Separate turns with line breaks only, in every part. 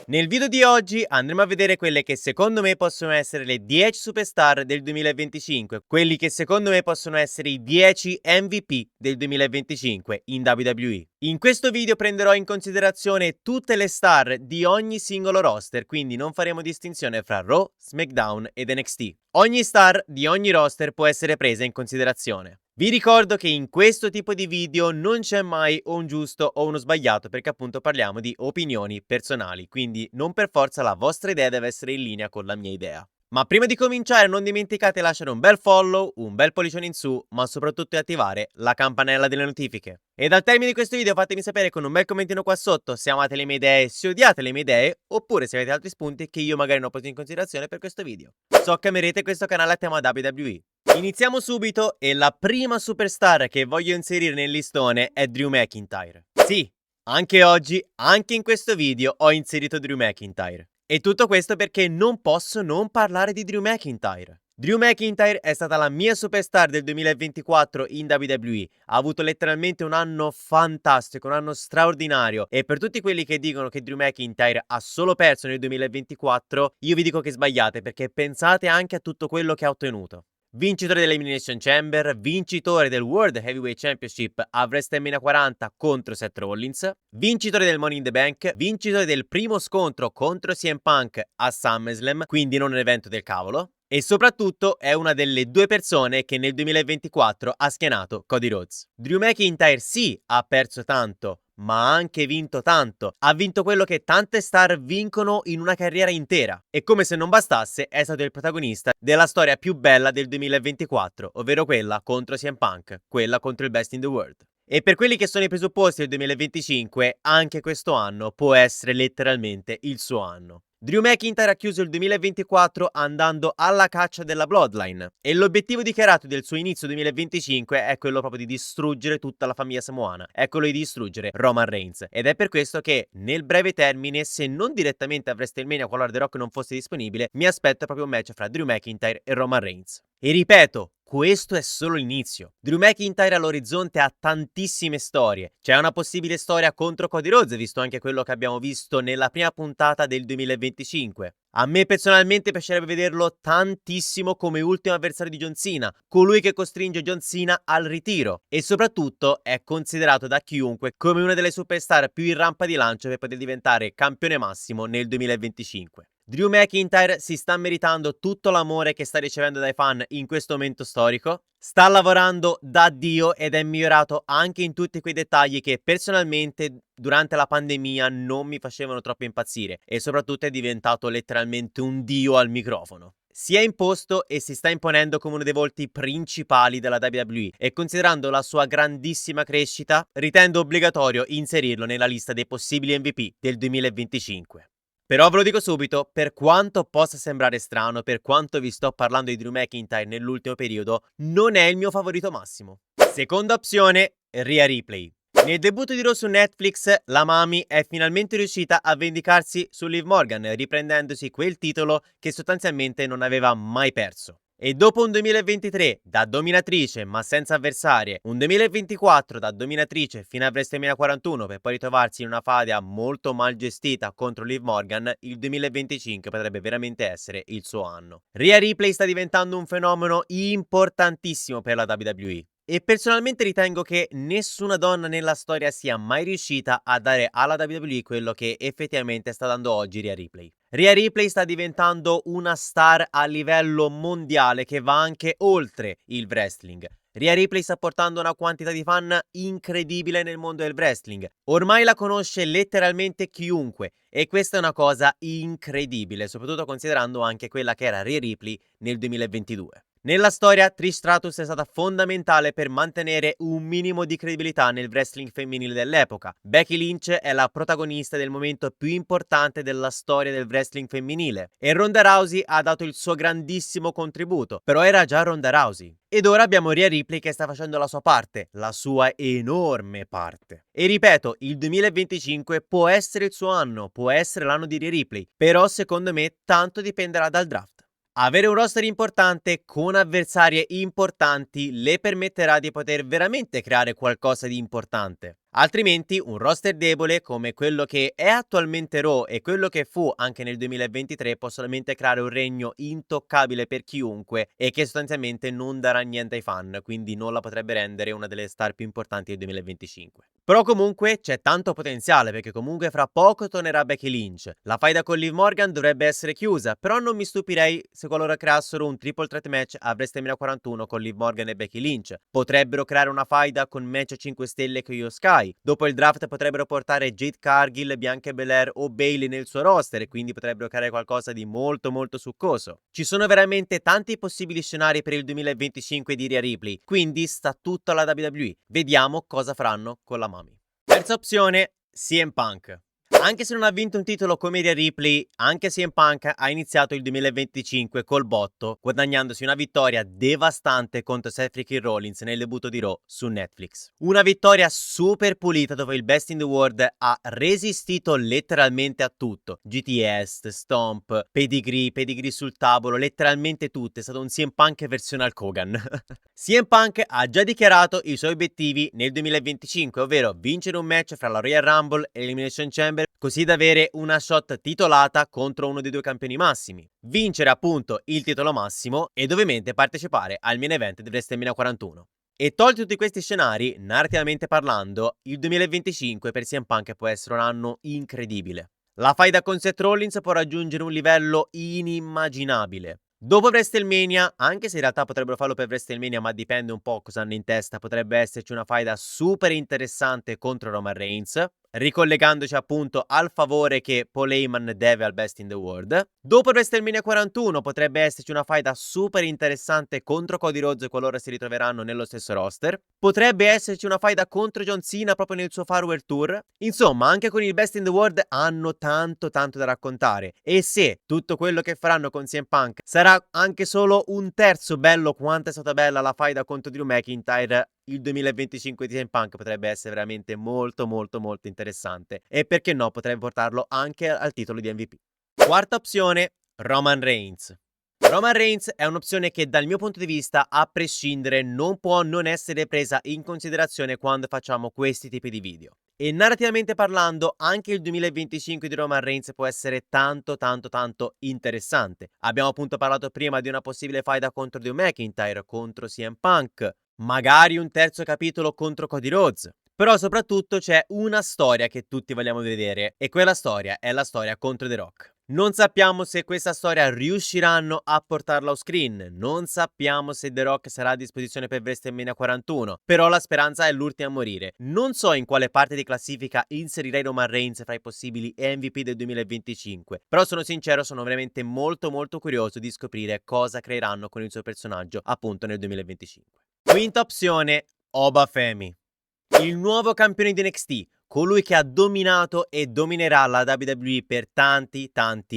Nel video di oggi andremo a vedere quelle che secondo me possono essere le 10 superstar del 2025, quelli che secondo me possono essere i 10 MVP del 2025 in WWE. In questo video prenderò in considerazione tutte le star di ogni singolo roster, quindi non faremo distinzione fra Raw, SmackDown ed NXT. Ogni star di ogni roster può essere presa in considerazione. Vi ricordo che in questo tipo di video non c'è mai o un giusto o uno sbagliato, perché appunto parliamo di opinioni personali, quindi non per forza la vostra idea deve essere in linea con la mia idea. Ma prima di cominciare non dimenticate di lasciare un bel follow, un bel pollicione in su, ma soprattutto di attivare la campanella delle notifiche. E al termine di questo video fatemi sapere con un bel commentino qua sotto se amate le mie idee, se odiate le mie idee, oppure se avete altri spunti che io magari non ho preso in considerazione per questo video. So che amerete questo canale a tema WWE. Iniziamo subito e la prima superstar che voglio inserire nel listone è Drew McIntyre. Sì, anche oggi, anche in questo video ho inserito Drew McIntyre. E tutto questo perché non posso non parlare di Drew McIntyre. Drew McIntyre è stata la mia superstar del 2024 in WWE, ha avuto letteralmente un anno fantastico, un anno straordinario e per tutti quelli che dicono che Drew McIntyre ha solo perso nel 2024, io vi dico che sbagliate perché pensate anche a tutto quello che ha ottenuto. Vincitore dell'Elimination Chamber, vincitore del World Heavyweight Championship a WrestleMania 40 contro Seth Rollins, vincitore del Money in the Bank, vincitore del primo scontro contro CM Punk a SummerSlam, quindi non un evento del cavolo, e soprattutto è una delle due persone che nel 2024 ha schierato Cody Rhodes. Drew McIntyre sì ha perso tanto, ma ha anche vinto tanto. Ha vinto quello che tante star vincono in una carriera intera. E come se non bastasse, è stato il protagonista della storia più bella del 2024, ovvero quella contro CM Punk, quella contro il Best in the World. E per quelli che sono i presupposti del 2025, anche questo anno può essere letteralmente il suo anno. Drew McIntyre ha chiuso il 2024 andando alla caccia della Bloodline e l'obiettivo dichiarato del suo inizio 2025 è quello proprio di distruggere tutta la famiglia samoana, è quello di distruggere Roman Reigns ed è per questo che nel breve termine, se non direttamente a WrestleMania qualora The Rock non fosse disponibile, mi aspetto proprio un match fra Drew McIntyre e Roman Reigns. E ripeto, questo è solo l'inizio. Drew McIntyre all'orizzonte ha tantissime storie. C'è una possibile storia contro Cody Rhodes, visto anche quello che abbiamo visto nella prima puntata del 2025. A me personalmente piacerebbe vederlo tantissimo come ultimo avversario di John Cena, colui che costringe John Cena al ritiro e soprattutto è considerato da chiunque come una delle superstar più in rampa di lancio per poter diventare campione massimo nel 2025. Drew McIntyre si sta meritando tutto l'amore che sta ricevendo dai fan in questo momento storico, sta lavorando da Dio ed è migliorato anche in tutti quei dettagli che personalmente durante la pandemia non mi facevano troppo impazzire e soprattutto è diventato letteralmente un dio al microfono. Si è imposto e si sta imponendo come uno dei volti principali della WWE e considerando la sua grandissima crescita ritengo obbligatorio inserirlo nella lista dei possibili MVP del 2025. Però ve lo dico subito, per quanto possa sembrare strano, per quanto vi sto parlando di Drew McIntyre nell'ultimo periodo, non è il mio favorito massimo. Seconda opzione, Rhea Ripley. Nel debutto di Raw su Netflix, la Mami è finalmente riuscita a vendicarsi su Liv Morgan, riprendendosi quel titolo che sostanzialmente non aveva mai perso. E dopo un 2023 da dominatrice ma senza avversarie, un 2024 da dominatrice fino a WrestleMania 41 per poi ritrovarsi in una faida molto mal gestita contro Liv Morgan, il 2025 potrebbe veramente essere il suo anno. Rhea Ripley sta diventando un fenomeno importantissimo per la WWE. E personalmente ritengo che nessuna donna nella storia sia mai riuscita a dare alla WWE quello che effettivamente sta dando oggi Rhea Ripley. Rhea Ripley sta diventando una star a livello mondiale che va anche oltre il wrestling. Rhea Ripley sta portando una quantità di fan incredibile nel mondo del wrestling. Ormai la conosce letteralmente chiunque e questa è una cosa incredibile, soprattutto considerando anche quella che era Rhea Ripley nel 2022. Nella storia, Trish Stratus è stata fondamentale per mantenere un minimo di credibilità nel wrestling femminile dell'epoca. Becky Lynch è la protagonista del momento più importante della storia del wrestling femminile e Ronda Rousey ha dato il suo grandissimo contributo, però era già Ronda Rousey. Ed ora abbiamo Rhea Ripley che sta facendo la sua parte, la sua enorme parte. E ripeto, il 2025 può essere il suo anno, può essere l'anno di Rhea Ripley, però secondo me tanto dipenderà dal draft. Avere un roster importante con avversarie importanti le permetterà di poter veramente creare qualcosa di importante. Altrimenti un roster debole come quello che è attualmente Raw e quello che fu anche nel 2023 può solamente creare un regno intoccabile per chiunque e che sostanzialmente non darà niente ai fan, quindi non la potrebbe rendere una delle star più importanti del 2025. Però comunque c'è tanto potenziale perché comunque fra poco tornerà Becky Lynch. La faida con Liv Morgan dovrebbe essere chiusa, però non mi stupirei se qualora creassero un triple threat match a WrestleMania 41 con Liv Morgan e Becky Lynch. Potrebbero creare una faida con match a 5 stelle con Io Sky. Dopo il draft potrebbero portare Jade Cargill, Bianca Belair o Bayley nel suo roster e quindi potrebbero creare qualcosa di molto succoso. Ci sono veramente tanti possibili scenari per il 2025 di Rhea Ripley, quindi sta tutto alla WWE. Vediamo cosa faranno con la Mami. Terza opzione, CM Punk. Anche se non ha vinto un titolo come Rhea Ripley, anche CM Punk ha iniziato il 2025 col botto, guadagnandosi una vittoria devastante contro Seth freaking Rollins nel debutto di Raw su Netflix. Una vittoria super pulita dove il Best in the World ha resistito letteralmente a tutto. GTS, Stomp, pedigree sul tavolo, letteralmente tutto. È stato un CM Punk versione Hulk Hogan. CM Punk ha già dichiarato i suoi obiettivi nel 2025, ovvero vincere un match fra la Royal Rumble e l'Elimination Chamber così da avere una shot titolata contro uno dei due campioni massimi, vincere appunto il titolo massimo ed ovviamente partecipare al main event di WrestleMania 41. E tolti tutti questi scenari, narrativamente parlando, il 2025 per CM Punk può essere un anno incredibile. La faida con Seth Rollins può raggiungere un livello inimmaginabile. Dopo WrestleMania, anche se in realtà potrebbero farlo per WrestleMania, ma dipende un po' cosa hanno in testa, potrebbe esserci una faida super interessante contro Roman Reigns, ricollegandoci appunto al favore che Paul Heyman deve al Best in the World. Dopo WrestleMania 41 potrebbe esserci una faida super interessante contro Cody Rhodes qualora si ritroveranno nello stesso roster. Potrebbe esserci una faida contro John Cena proprio nel suo farewell tour. Insomma, anche con il Best in the World hanno tanto da raccontare. E se tutto quello che faranno con CM Punk sarà anche solo un terzo bello quanto è stata bella la faida contro Drew McIntyre, il 2025 di CM Punk potrebbe essere veramente molto interessante. E perché no, potrebbe portarlo anche al titolo di MVP. Quarta opzione, Roman Reigns. Roman Reigns è un'opzione che dal mio punto di vista, a prescindere, non può non essere presa in considerazione quando facciamo questi tipi di video. E narrativamente parlando, anche il 2025 di Roman Reigns può essere tanto interessante. Abbiamo appunto parlato prima di una possibile faida contro Drew McIntyre, contro CM Punk, magari un terzo capitolo contro Cody Rhodes. Però soprattutto c'è una storia che tutti vogliamo vedere e quella storia è la storia contro The Rock. Non sappiamo se questa storia riusciranno a portarla on screen, non sappiamo se The Rock sarà a disposizione per WrestleMania 41, però la speranza è l'ultima a morire. Non so in quale parte di classifica inserirei Roman Reigns fra i possibili MVP del 2025, però sono sincero, sono veramente molto curioso di scoprire cosa creeranno con il suo personaggio appunto nel 2025. Quinta opzione, Oba Femi. Il nuovo campione di NXT, colui che ha dominato e dominerà la WWE per tanti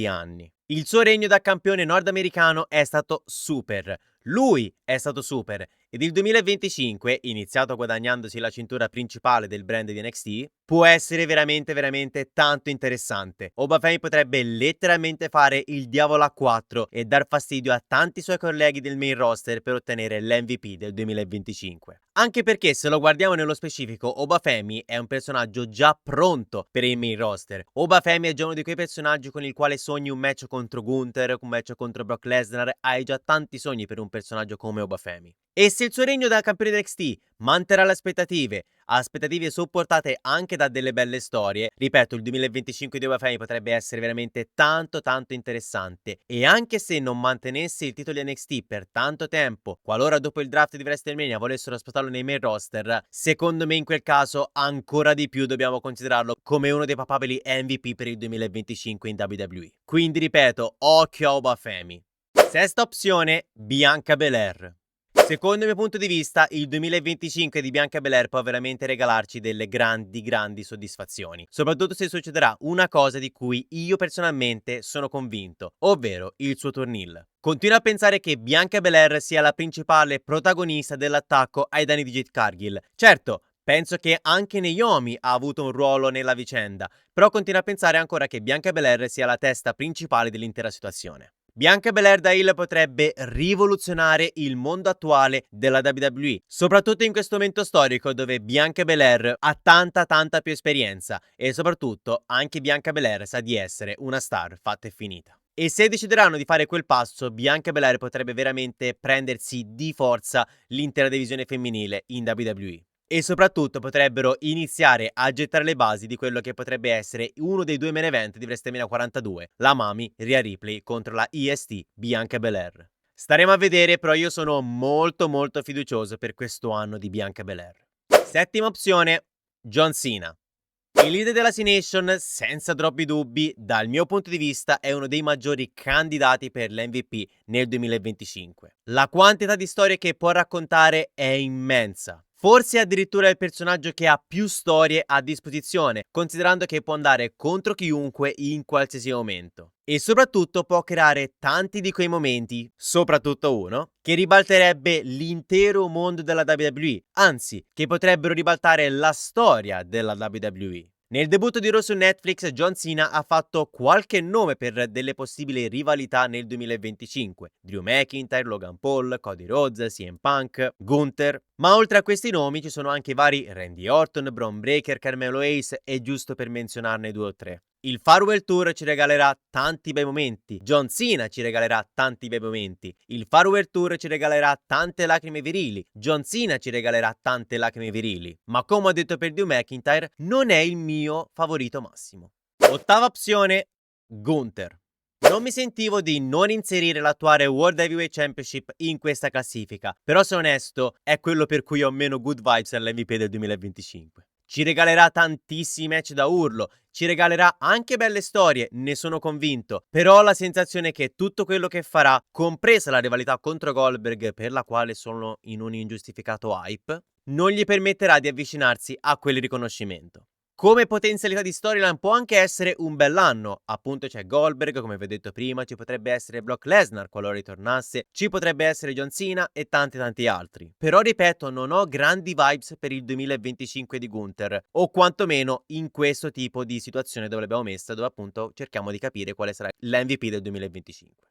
anni. Il suo regno da campione nordamericano è stato super. Lui è stato super ed il 2025, iniziato guadagnandosi la cintura principale del brand di NXT, può essere veramente tanto interessante. Oba Femi potrebbe letteralmente fare il diavolo a 4 e dar fastidio a tanti suoi colleghi del main roster per ottenere l'MVP del 2025. Anche perché se lo guardiamo nello specifico, Oba Femi è un personaggio già pronto per il main roster. Oba Femi è già uno di quei personaggi con il quale sogni un match contro Gunther, un match contro Brock Lesnar, hai già tanti sogni per un personaggio come Oba Femi. E se il suo regno da campione di NXT manterrà le aspettative supportate anche da delle belle storie, ripeto, il 2025 di Oba Femi potrebbe essere veramente tanto interessante. E anche se non mantenesse il titolo di NXT per tanto tempo, qualora dopo il draft di WrestleMania volessero spostarlo nei main roster, secondo me in quel caso ancora di più dobbiamo considerarlo come uno dei papabili MVP per il 2025 in WWE. Quindi ripeto, occhio a Oba Femi. Sesta opzione, Bianca Belair. Secondo il mio punto di vista, il 2025 di Bianca Belair può veramente regalarci delle grandi soddisfazioni. Soprattutto se succederà una cosa di cui io personalmente sono convinto, ovvero il suo turnil. Continuo a pensare che Bianca Belair sia la principale protagonista dell'attacco ai danni di Jade Cargill. Certo, penso che anche Naomi ha avuto un ruolo nella vicenda, però continuo a pensare ancora che Bianca Belair sia la testa principale dell'intera situazione. Bianca Belair da heel potrebbe rivoluzionare il mondo attuale della WWE, soprattutto in questo momento storico dove Bianca Belair ha tanta più esperienza e soprattutto anche Bianca Belair sa di essere una star fatta e finita. E se decideranno di fare quel passo, Bianca Belair potrebbe veramente prendersi di forza l'intera divisione femminile in WWE. E soprattutto potrebbero iniziare a gettare le basi di quello che potrebbe essere uno dei due main event di WrestleMania 42, la Mami Rhea Ripley contro la IST Bianca Belair. Staremo a vedere, però io sono molto fiducioso per questo anno di Bianca Belair. Settima opzione, John Cena. Il leader della C-Nation, senza troppi dubbi, dal mio punto di vista è uno dei maggiori candidati per l'MVP nel 2025. La quantità di storie che può raccontare è immensa. Forse addirittura è il personaggio che ha più storie a disposizione, considerando che può andare contro chiunque in qualsiasi momento. E soprattutto può creare tanti di quei momenti, soprattutto uno, che ribalterebbe l'intero mondo della WWE, anzi, che potrebbero ribaltare la storia della WWE. Nel debutto di Raw su Netflix, John Cena ha fatto qualche nome per delle possibili rivalità nel 2025. Drew McIntyre, Logan Paul, Cody Rhodes, CM Punk, Gunther. Ma oltre a questi nomi ci sono anche vari Randy Orton, Braun Breaker, Carmelo Hayes e giusto per menzionarne 2 o 3. Il Farewell Tour ci regalerà tanti bei momenti, John Cena ci regalerà tanti bei momenti, il Farewell Tour ci regalerà tante lacrime virili, John Cena ci regalerà tante lacrime virili, ma come ho detto per Drew McIntyre, non è il mio favorito massimo. Ottava opzione, Gunther. Non mi sentivo di non inserire l'attuale World Heavyweight Championship in questa classifica, però se onesto è quello per cui ho meno good vibes all'MVP del 2025. Ci regalerà tantissimi match da urlo, ci regalerà anche belle storie, ne sono convinto, però ho la sensazione che tutto quello che farà, compresa la rivalità contro Goldberg per la quale sono in un ingiustificato hype, non gli permetterà di avvicinarsi a quel riconoscimento. Come potenzialità di storyline può anche essere un bell'anno, appunto c'è Goldberg, come vi ho detto prima, ci potrebbe essere Brock Lesnar qualora ritornasse, ci potrebbe essere John Cena e tanti altri. Però ripeto, non ho grandi vibes per il 2025 di Gunther, o quantomeno in questo tipo di situazione dove l'abbiamo messa, dove appunto cerchiamo di capire quale sarà l'MVP del 2025.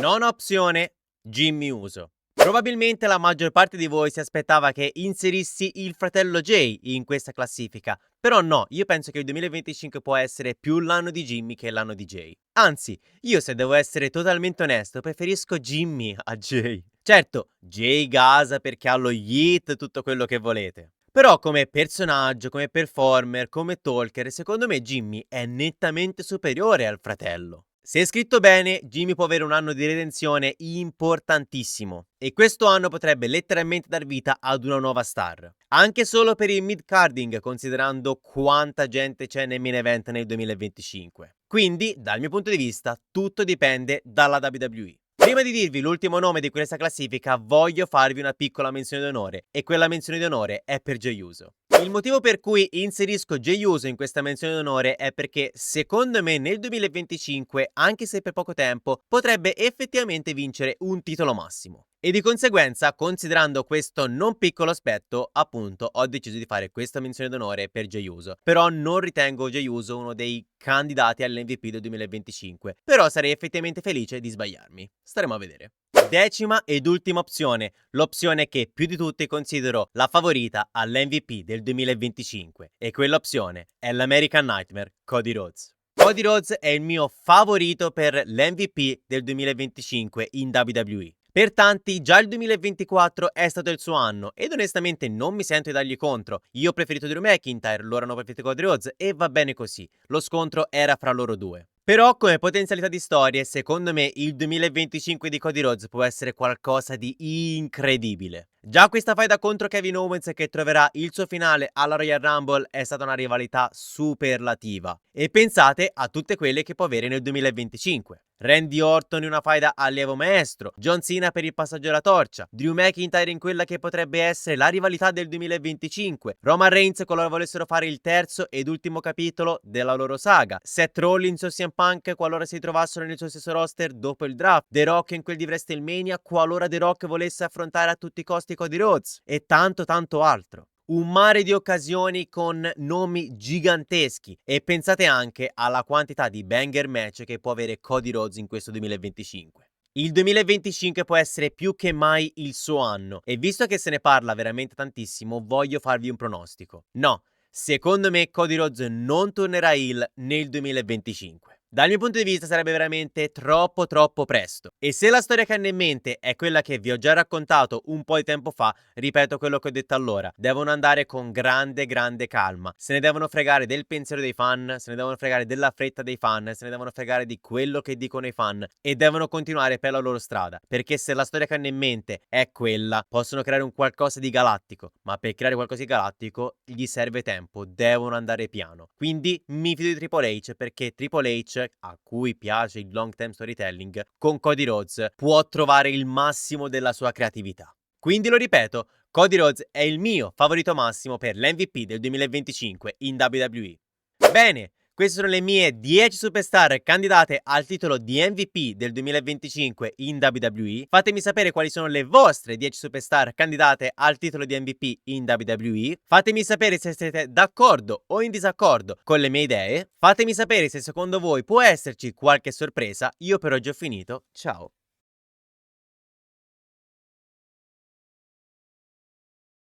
Nona opzione, Jimmy Uso. Probabilmente la maggior parte di voi si aspettava che inserissi il fratello Jay in questa classifica, però no, io penso che il 2025 può essere più l'anno di Jimmy che l'anno di Jay. Anzi, io se devo essere totalmente onesto, preferisco Jimmy a Jay. Certo, Jay gasa perché ha lo yeet, tutto quello che volete. Però come personaggio, come performer, come talker, secondo me Jimmy è nettamente superiore al fratello. Se scritto bene, Jimmy può avere un anno di redenzione importantissimo e questo anno potrebbe letteralmente dar vita ad una nuova star. Anche solo per il mid-carding, considerando quanta gente c'è nel main event nel 2025. Quindi, dal mio punto di vista, tutto dipende dalla WWE. Prima di dirvi l'ultimo nome di questa classifica, voglio farvi una piccola menzione d'onore, e quella menzione d'onore è per Jey Uso. Il motivo per cui inserisco Jey Uso in questa menzione d'onore è perché, secondo me, nel 2025, anche se per poco tempo, potrebbe effettivamente vincere un titolo massimo. E di conseguenza, considerando questo non piccolo aspetto, appunto, ho deciso di fare questa menzione d'onore per Jey Uso. Però non ritengo Jey Uso uno dei candidati all'MVP del 2025. Però sarei effettivamente felice di sbagliarmi. Staremo a vedere. Decima ed ultima opzione, l'opzione che più di tutti considero la favorita all'MVP del 2025. E quell'opzione è l'American Nightmare, Cody Rhodes. Cody Rhodes è il mio favorito per l'MVP del 2025 in WWE. Per tanti già il 2024 è stato il suo anno ed onestamente non mi sento di dargli contro. Io ho preferito Drew McIntyre, loro hanno preferito Cody Rhodes e va bene così. Lo scontro era fra loro due. Però come potenzialità di storie, secondo me il 2025 di Cody Rhodes può essere qualcosa di incredibile. Già questa faida contro Kevin Owens che troverà il suo finale alla Royal Rumble è stata una rivalità superlativa. E pensate a tutte quelle che può avere nel 2025. Randy Orton in una faida allievo maestro, John Cena per il passaggio della torcia, Drew McIntyre in quella che potrebbe essere la rivalità del 2025, Roman Reigns qualora volessero fare il terzo ed ultimo capitolo della loro saga, Seth Rollins o CM Punk qualora si trovassero nel suo stesso roster dopo il draft, The Rock in quel di WrestleMania qualora The Rock volesse affrontare a tutti i costi Cody Rhodes e tanto altro. un mare di occasioni con nomi giganteschi e pensate anche alla quantità di banger match che può avere Cody Rhodes in questo 2025. Il 2025 può essere più che mai il suo anno e visto che se ne parla veramente tantissimo voglio farvi un pronostico. No, secondo me Cody Rhodes non tornerà heel nel 2025. Dal mio punto di vista sarebbe veramente troppo presto. E se la storia che hanno in mente è quella che vi ho già raccontato un po' di tempo fa, ripeto quello che ho detto allora, devono andare con grande calma. Se ne devono fregare del pensiero dei fan, se ne devono fregare della fretta dei fan, se ne devono fregare di quello che dicono i fan e devono continuare per la loro strada. Perché se la storia che hanno in mente è quella, possono creare un qualcosa di galattico, ma per creare qualcosa di galattico gli serve tempo, devono andare piano. Quindi mi fido di Triple H perché Triple H, a cui piace il long term storytelling, con Cody Rhodes può trovare il massimo della sua creatività. Quindi lo ripeto, Cody Rhodes è il mio favorito massimo per l'MVP del 2025 in WWE. Bene, queste sono le mie 10 superstar candidate al titolo di MVP del 2025 in WWE. Fatemi sapere quali sono le vostre 10 superstar candidate al titolo di MVP in WWE. Fatemi sapere se siete d'accordo o in disaccordo con le mie idee. Fatemi sapere se secondo voi può esserci qualche sorpresa. Io per oggi ho finito. Ciao.